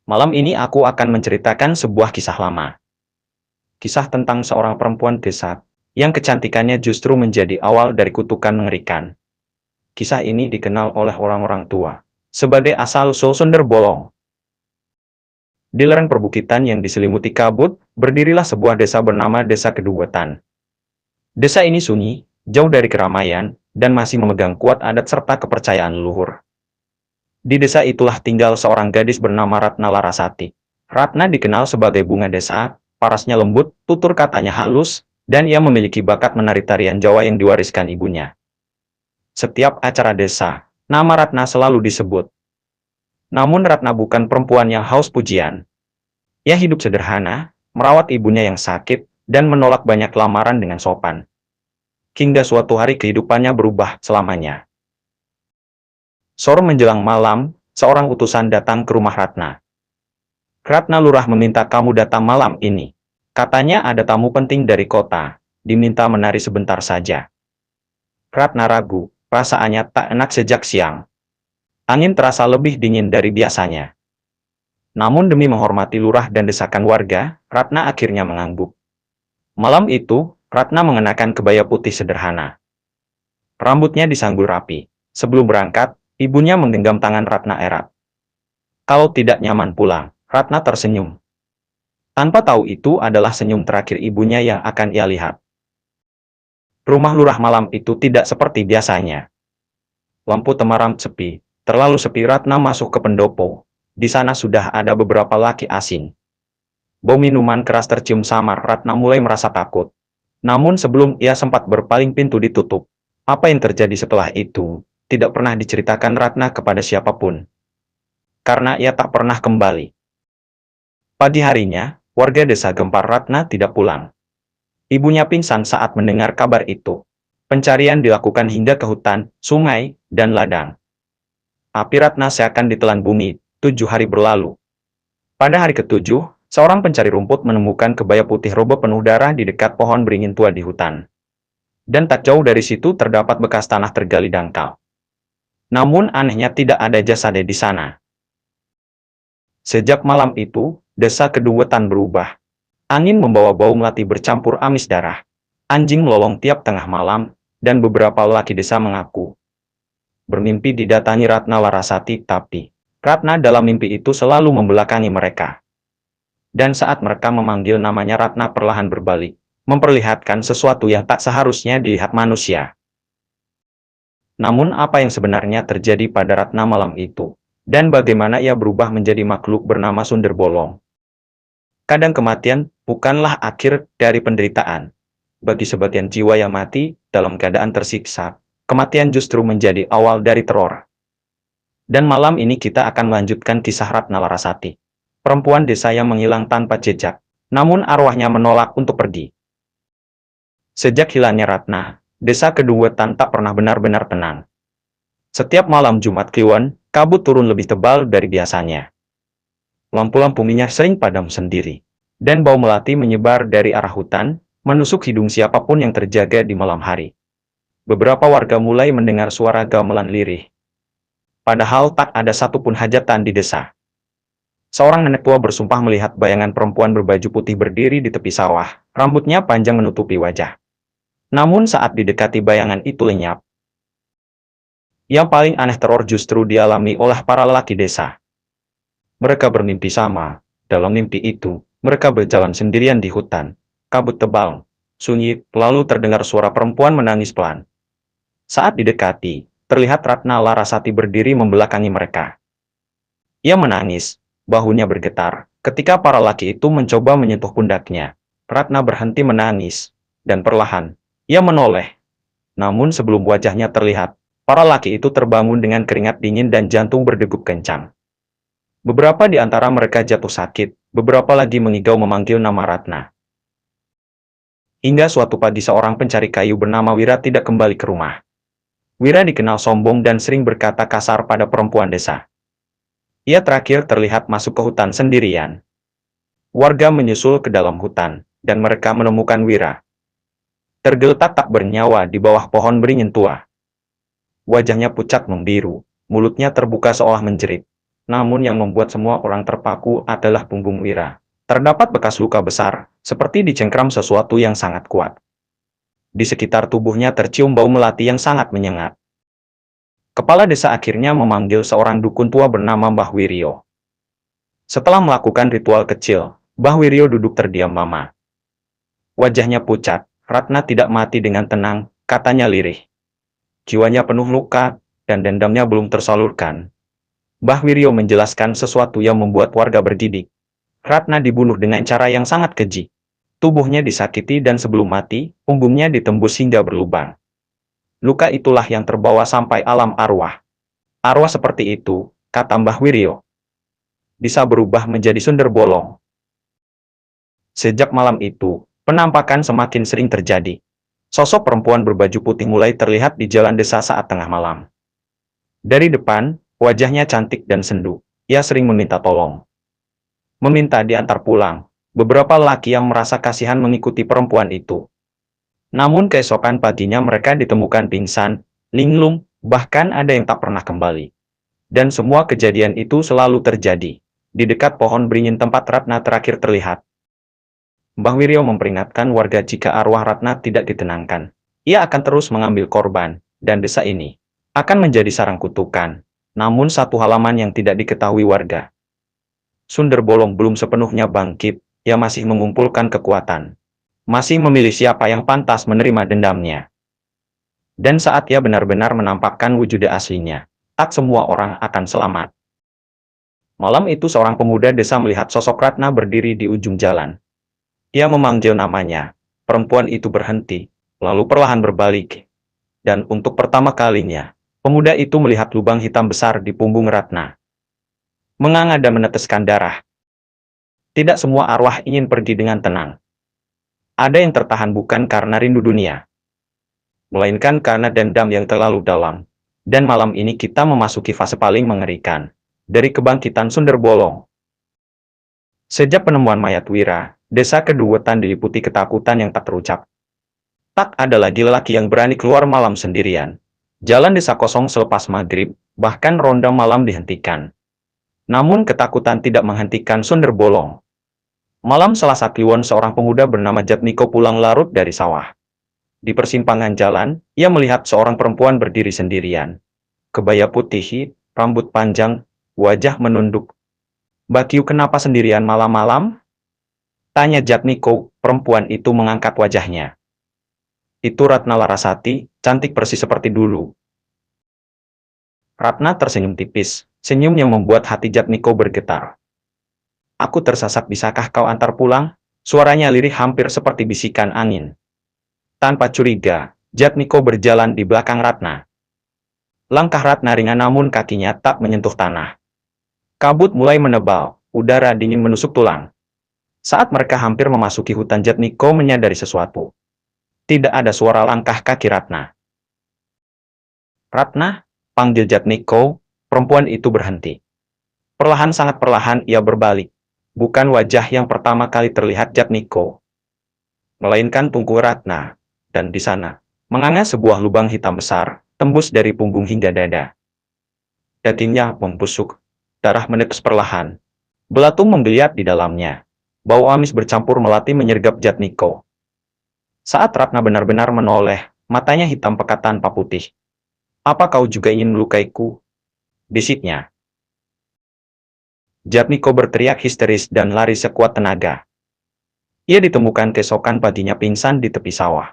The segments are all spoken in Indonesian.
Malam ini aku akan menceritakan sebuah kisah lama. Kisah tentang seorang perempuan desa yang kecantikannya justru menjadi awal dari kutukan mengerikan. Kisah ini dikenal oleh orang-orang tua sebagai asal-usul Sundar Bolong. Di lereng perbukitan yang diselimuti kabut, berdirilah sebuah desa bernama Desa Keduwetan. Desa ini sunyi, jauh dari keramaian, dan masih memegang kuat adat serta kepercayaan leluhur. Di desa itulah tinggal seorang gadis bernama Ratna Larasati. Ratna dikenal sebagai bunga desa, parasnya lembut, tutur katanya halus, dan ia memiliki bakat menari tarian Jawa yang diwariskan ibunya. Setiap acara desa, nama Ratna selalu disebut. Namun Ratna bukan perempuan yang haus pujian. Ia hidup sederhana, merawat ibunya yang sakit, dan menolak banyak lamaran dengan sopan. Hingga suatu hari kehidupannya berubah selamanya. Sore menjelang malam, seorang utusan datang ke rumah Ratna. Ratna Lurah meminta kamu datang malam ini. Katanya ada tamu penting dari kota, diminta menari sebentar saja. Ratna ragu, perasaannya tak enak sejak siang. Angin terasa lebih dingin dari biasanya. Namun demi menghormati lurah dan desakan warga, Ratna akhirnya mengangguk. Malam itu, Ratna mengenakan kebaya putih sederhana. Rambutnya disanggul rapi. Sebelum berangkat, ibunya menggenggam tangan Ratna erat. Kalau tidak nyaman pulang, Ratna tersenyum. Tanpa tahu itu adalah senyum terakhir ibunya yang akan ia lihat. Rumah lurah malam itu tidak seperti biasanya. Lampu temaram sepi, terlalu sepi. Ratna masuk ke pendopo. Di sana sudah ada beberapa laki asing. Bau minuman keras tercium samar. Ratna mulai merasa takut. Namun sebelum ia sempat berpaling, pintu ditutup. Apa yang terjadi setelah itu, tidak pernah diceritakan Ratna kepada siapapun. Karena ia tak pernah kembali. Pagi harinya, warga desa gempar Ratna tidak pulang. Ibunya pingsan saat mendengar kabar itu. Pencarian dilakukan hingga ke hutan, sungai, dan ladang. Api Ratna seakan ditelan bumi. 7 hari berlalu. Pada hari ke-7, seorang pencari rumput menemukan kebaya putih roboh penuh darah di dekat pohon beringin tua di hutan. Dan tak jauh dari situ terdapat bekas tanah tergali dangkal. Namun anehnya tidak ada jasadnya di sana. Sejak malam itu, desa Keduwetan berubah. Angin membawa bau melati bercampur amis darah. Anjing melolong tiap tengah malam, dan beberapa lelaki desa mengaku bermimpi didatangi Ratna Larasati, tapi Ratna dalam mimpi itu selalu membelakangi mereka. Dan saat mereka memanggil namanya, Ratna perlahan berbalik, memperlihatkan sesuatu yang tak seharusnya dilihat manusia. Namun apa yang sebenarnya terjadi pada Ratna malam itu? Dan bagaimana ia berubah menjadi makhluk bernama Sundar Bolong? Kadang kematian bukanlah akhir dari penderitaan. Bagi sebagian jiwa yang mati dalam keadaan tersiksa, kematian justru menjadi awal dari teror. Dan malam ini kita akan melanjutkan kisah Ratna Larasati. Perempuan desa yang menghilang tanpa jejak, namun arwahnya menolak untuk pergi. Sejak hilangnya Ratna, desa Keduwetan tak pernah benar-benar tenang. Setiap malam Jumat Kliwon, kabut turun lebih tebal dari biasanya. Lampu-lampu minyak sering padam sendiri. Dan bau melati menyebar dari arah hutan, menusuk hidung siapapun yang terjaga di malam hari. Beberapa warga mulai mendengar suara gamelan lirih. Padahal tak ada satupun hajatan di desa. Seorang nenek tua bersumpah melihat bayangan perempuan berbaju putih berdiri di tepi sawah, rambutnya panjang menutupi wajah. Namun saat didekati bayangan itu lenyap. Yang paling aneh, teror justru dialami oleh para lelaki desa. Mereka bermimpi sama. Dalam mimpi itu, mereka berjalan sendirian di hutan. Kabut tebal, sunyi, lalu terdengar suara perempuan menangis pelan. Saat didekati, terlihat Ratna Larasati berdiri membelakangi mereka. Ia menangis, bahunya bergetar. Ketika para laki itu mencoba menyentuh pundaknya, Ratna berhenti menangis, dan perlahan, ia menoleh. Namun sebelum wajahnya terlihat, para laki itu terbangun dengan keringat dingin dan jantung berdegup kencang. Beberapa di antara mereka jatuh sakit, beberapa lagi mengigau memanggil nama Ratna. Hingga suatu pagi seorang pencari kayu bernama Wira tidak kembali ke rumah. Wira dikenal sombong dan sering berkata kasar pada perempuan desa. Ia terakhir terlihat masuk ke hutan sendirian. Warga menyusul ke dalam hutan, dan mereka menemukan Wira tergeletak tak bernyawa di bawah pohon beringin tua. Wajahnya pucat membiru, mulutnya terbuka seolah menjerit. Namun yang membuat semua orang terpaku adalah punggung Wira. Terdapat bekas luka besar, seperti dicengkram sesuatu yang sangat kuat. Di sekitar tubuhnya tercium bau melati yang sangat menyengat. Kepala desa akhirnya memanggil seorang dukun tua bernama Mbah Wiryo. Setelah melakukan ritual kecil, Mbah Wiryo duduk terdiam lama. Wajahnya pucat, Ratna tidak mati dengan tenang, katanya lirih. Jiwanya penuh luka, dan dendamnya belum tersalurkan. Mbah Wiryo menjelaskan sesuatu yang membuat warga bergidik. Ratna dibunuh dengan cara yang sangat keji. Tubuhnya disakiti dan sebelum mati, punggungnya ditembus hingga berlubang. Luka itulah yang terbawa sampai alam arwah. Arwah seperti itu, kata Mbah Wiryo, bisa berubah menjadi sundel bolong. Sejak malam itu, penampakan semakin sering terjadi. Sosok perempuan berbaju putih mulai terlihat di jalan desa saat tengah malam. Dari depan, wajahnya cantik dan sendu. Ia sering meminta tolong. Meminta diantar pulang. Beberapa lelaki yang merasa kasihan mengikuti perempuan itu. Namun keesokan paginya mereka ditemukan pingsan, linglung, bahkan ada yang tak pernah kembali. Dan semua kejadian itu selalu terjadi di dekat pohon beringin tempat Ratna terakhir terlihat. Mbah Wiryo memperingatkan warga jika arwah Ratna tidak ditenangkan, ia akan terus mengambil korban, dan desa ini akan menjadi sarang kutukan. Namun satu halaman yang tidak diketahui warga. Sundel bolong belum sepenuhnya bangkit, ia masih mengumpulkan kekuatan. Masih memilih siapa yang pantas menerima dendamnya. Dan saat ia benar-benar menampakkan wujud aslinya, tak semua orang akan selamat. Malam itu seorang pemuda desa melihat sosok Ratna berdiri di ujung jalan. Ia memanggil namanya. Perempuan itu berhenti, lalu perlahan berbalik. Dan untuk pertama kalinya, pemuda itu melihat lubang hitam besar di punggung Ratna. Menganga dan meneteskan darah. Tidak semua arwah ingin pergi dengan tenang. Ada yang tertahan bukan karena rindu dunia, melainkan karena dendam yang terlalu dalam. Dan malam ini kita memasuki fase paling mengerikan dari kebangkitan sundel bolong. Sejak penemuan mayat Wira, desa Keduwetan diliputi ketakutan yang tak terucap. Tak ada lagi lelaki yang berani keluar malam sendirian. Jalan desa kosong selepas maghrib, bahkan ronda malam dihentikan. Namun ketakutan tidak menghentikan sundel bolong. Malam Selasa Kliwon seorang pemuda bernama Jatmiko pulang larut dari sawah. Di persimpangan jalan, ia melihat seorang perempuan berdiri sendirian. Kebaya putih, rambut panjang, wajah menunduk. "Bakyu, kenapa sendirian malam-malam?" tanya Jatmiko. Perempuan itu mengangkat wajahnya. "Itu Ratna Larasati, cantik persis seperti dulu." Ratna tersenyum tipis, senyum yang membuat hati Jatmiko bergetar. "Aku tersesat, bisakah kau antar pulang?" Suaranya lirih hampir seperti bisikan angin. Tanpa curiga, Jatmiko berjalan di belakang Ratna. Langkah Ratna ringan namun kakinya tak menyentuh tanah. Kabut mulai menebal, udara dingin menusuk tulang. Saat mereka hampir memasuki hutan, Jatmiko menyadari sesuatu. Tidak ada suara langkah kaki Ratna. "Ratna?" panggil Jatmiko. Perempuan itu berhenti. Perlahan, sangat perlahan ia berbalik. Bukan wajah yang pertama kali terlihat Jatmiko, melainkan punggung Ratna. Dan di sana, menganga sebuah lubang hitam besar, tembus dari punggung hingga dada. Dagingnya membusuk, darah menetes perlahan. Belatung menggeliat di dalamnya. Bau amis bercampur melati menyergap Jatmiko. Saat Ratna benar-benar menoleh, matanya hitam pekat tanpa putih. "Apa kau juga ingin melukaiku?" bisiknya. Jatmiko berteriak histeris dan lari sekuat tenaga. Ia ditemukan keesokan paginya pingsan di tepi sawah.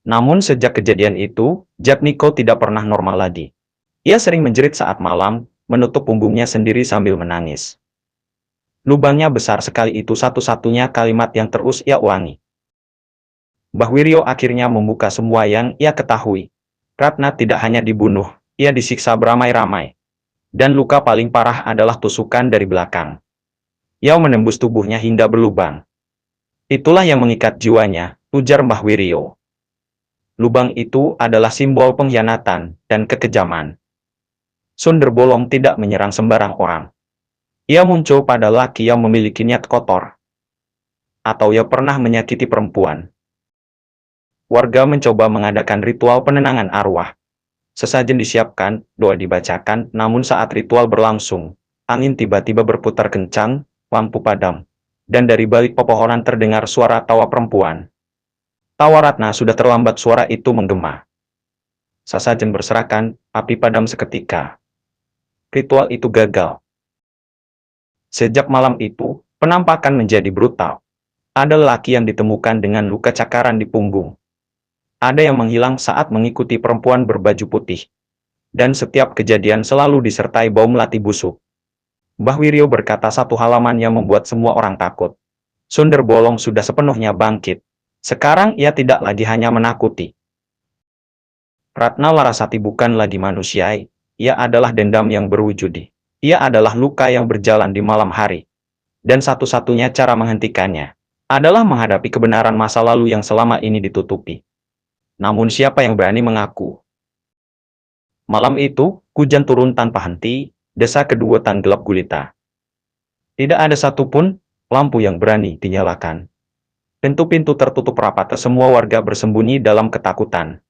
Namun sejak kejadian itu, Jatmiko tidak pernah normal lagi. Ia sering menjerit saat malam, menutup punggungnya sendiri sambil menangis. Lubangnya besar sekali, itu satu-satunya kalimat yang terus ia ulangi. Mbah Wiryo akhirnya membuka semua yang ia ketahui. Ratna tidak hanya dibunuh, ia disiksa beramai-ramai. Dan luka paling parah adalah tusukan dari belakang. Ia menembus tubuhnya hingga berlubang. Itulah yang mengikat jiwanya, ujar Mbah Wiryo. Lubang itu adalah simbol pengkhianatan dan kekejaman. Sundel bolong tidak menyerang sembarang orang. Ia muncul pada laki yang memiliki niat kotor. Atau ia pernah menyakiti perempuan. Warga mencoba mengadakan ritual penenangan arwah. Sesajen disiapkan, doa dibacakan, namun saat ritual berlangsung, Angin tiba-tiba berputar kencang, lampu padam, dan dari balik pepohonan terdengar suara tawa perempuan. Tawa Ratna sudah terlambat, suara itu menggema. Sesajen berserakan, api padam seketika. Ritual itu gagal. Sejak malam itu, penampakan menjadi brutal. Ada lelaki yang ditemukan dengan luka cakaran di punggung. Ada yang menghilang saat mengikuti perempuan berbaju putih. Dan setiap kejadian selalu disertai bau melati busuk. Mbah Wiryo berkata satu halaman yang membuat semua orang takut. Sundar Bolong sudah sepenuhnya bangkit. Sekarang ia tidak lagi hanya menakuti. Ratna Larasati bukan lagi manusia, ia adalah dendam yang berwujud. Ia adalah luka yang berjalan di malam hari. Dan satu-satunya cara menghentikannya adalah menghadapi kebenaran masa lalu yang selama ini ditutupi. Namun siapa yang berani mengaku? Malam itu, hujan turun tanpa henti, desa kedua tan gelap gulita. Tidak ada satupun lampu yang berani dinyalakan. Pintu-pintu tertutup rapat, semua warga bersembunyi dalam ketakutan.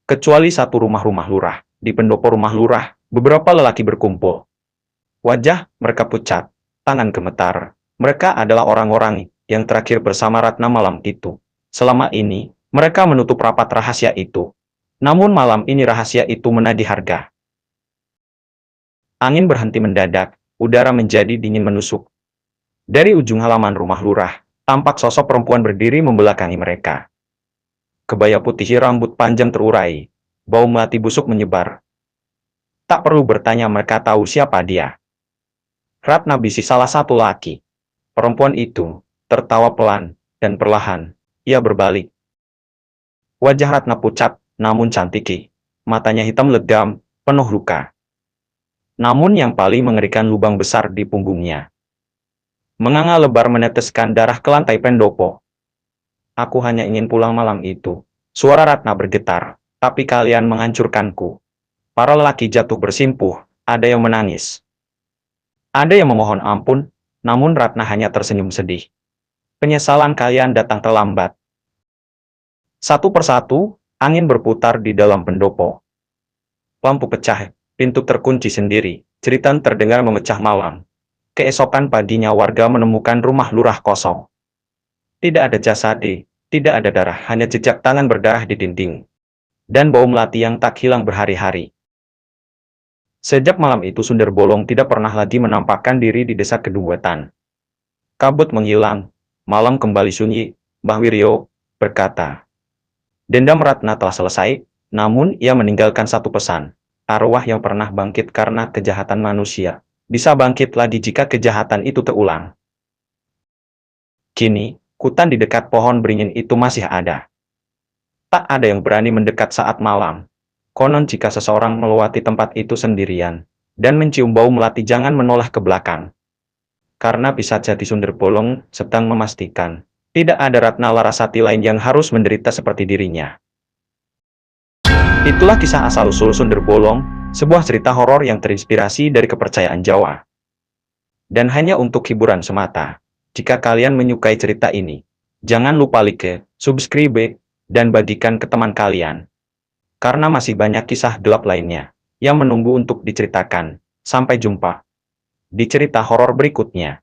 Kecuali satu rumah-rumah lurah. Di pendopo rumah lurah, beberapa lelaki berkumpul. Wajah mereka pucat, tangan gemetar. Mereka adalah orang-orang yang terakhir bersama Ratna malam itu. Selama ini, mereka menutup rapat rahasia itu. Namun malam ini rahasia itu menagih harga. Angin berhenti mendadak, udara menjadi dingin menusuk. Dari ujung halaman rumah lurah, tampak sosok perempuan berdiri membelakangi mereka. Kebaya putih, rambut panjang terurai, bau melati busuk menyebar. Tak perlu bertanya, mereka tahu siapa dia. Ratna, bisi salah satu laki. Perempuan itu tertawa pelan dan perlahan. Ia berbalik. Wajah Ratna pucat, namun cantik. Matanya hitam legam, penuh luka. Namun yang paling mengerikan, lubang besar di punggungnya. Menganga lebar meneteskan darah ke lantai pendopo. Aku hanya ingin pulang malam itu. Suara Ratna bergetar. Tapi kalian menghancurkanku. Para lelaki jatuh bersimpuh, ada yang menangis. Ada yang memohon ampun, namun Ratna hanya tersenyum sedih. Penyesalan kalian datang terlambat. Satu persatu, angin berputar di dalam pendopo. Lampu pecah, pintu terkunci sendiri, jeritan terdengar memecah malam. Keesokan paginya warga menemukan rumah lurah kosong. Tidak ada jasad, tidak ada darah, hanya jejak tangan berdarah di dinding. Dan bau melati yang tak hilang berhari-hari. Sejak malam itu Sundar Bolong tidak pernah lagi menampakkan diri di desa Kedungwetan. Kabut menghilang, malam kembali sunyi. Mbah Wiryo berkata, dendam Ratna telah selesai, namun ia meninggalkan satu pesan. Arwah yang pernah bangkit karena kejahatan manusia, bisa bangkit lagi jika kejahatan itu terulang. Kini, hutan di dekat pohon beringin itu masih ada. Tak ada yang berani mendekat saat malam. Konon jika seseorang melewati tempat itu sendirian, dan mencium bau melati, jangan menoleh ke belakang. Karena bisa jadi Sundar Bolong sedang memastikan, tidak ada Ratna Larasati lain yang harus menderita seperti dirinya. Itulah kisah asal-usul Sundar Bolong, sebuah cerita horor yang terinspirasi dari kepercayaan Jawa. Dan hanya untuk hiburan semata. Jika kalian menyukai cerita ini, jangan lupa like, subscribe, dan bagikan ke teman kalian. Karena masih banyak kisah gelap lainnya yang menunggu untuk diceritakan. Sampai jumpa di cerita horor berikutnya.